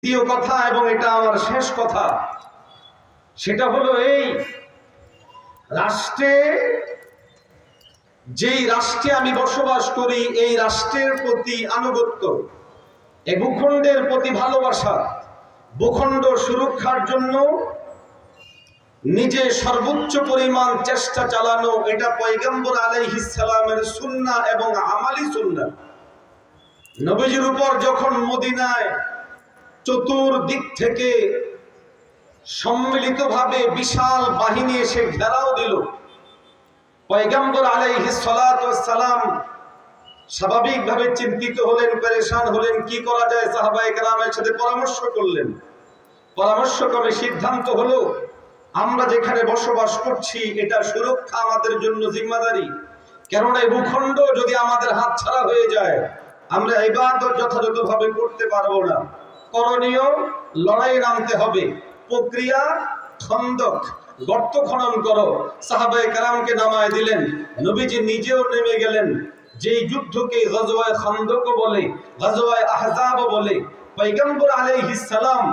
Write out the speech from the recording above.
দ্বিতীয় কথা, এবং এটা আমার শেষ কথা, সেটা হলো এই রাষ্ট্রে, যেই রাষ্ট্রে আমি বসবাস করি, এই রাষ্ট্রের প্রতি আনুগত্য, এই ভূখণ্ডের প্রতি ভালোবাসা, ভূখণ্ড সুরক্ষার জন্য নিজে সর্বোচ্চ পরিমাণ চেষ্টা চালানো, এটা পয়গম্বর আলাইহিস সালামের সুন্নাহ এবং আমালি সুন্নাহ। নবীজির উপর যখন মদিনায় চতুর্দিক থেকে সম্মিলিতভাবে বিশাল বাহিনী এসে ঘেরাও দিল, পয়গম্বর আলাইহিস সালাতু ওয়াস সালাম স্বাভাবিকভাবে চিন্তিত হলেন, পেরেশান হলেন, কি করা যায়। সাহাবায়ে কেরামের সাথে পরামর্শ করলেন। পরামর্শক্রমে সিদ্ধান্ত হলো, আমরা যেখানে বসবাস করছি এটা সুরক্ষা আমাদের জন্য জিম্মাদারি। কেননা এই ভূখণ্ড যদি আমাদের হাত ছাড়া হয়ে যায়, আমরা ইবাদত যথাযথভাবে করতে পারবো না। করণীয়, লড়াই নামতে হবে। প্রক্রিয়া, খন্দক, গর্ত খনন করো। সাহাবায়ে কেরামকে নামায় দিলেন, নবীজি নিজেও নেমে গেলেন। যেই যুদ্ধকে গজওয়ায়ে খন্দক বলে, গজওয়ায়ে আহজাব বলে, পয়গম্বর আলাইহিস সালাম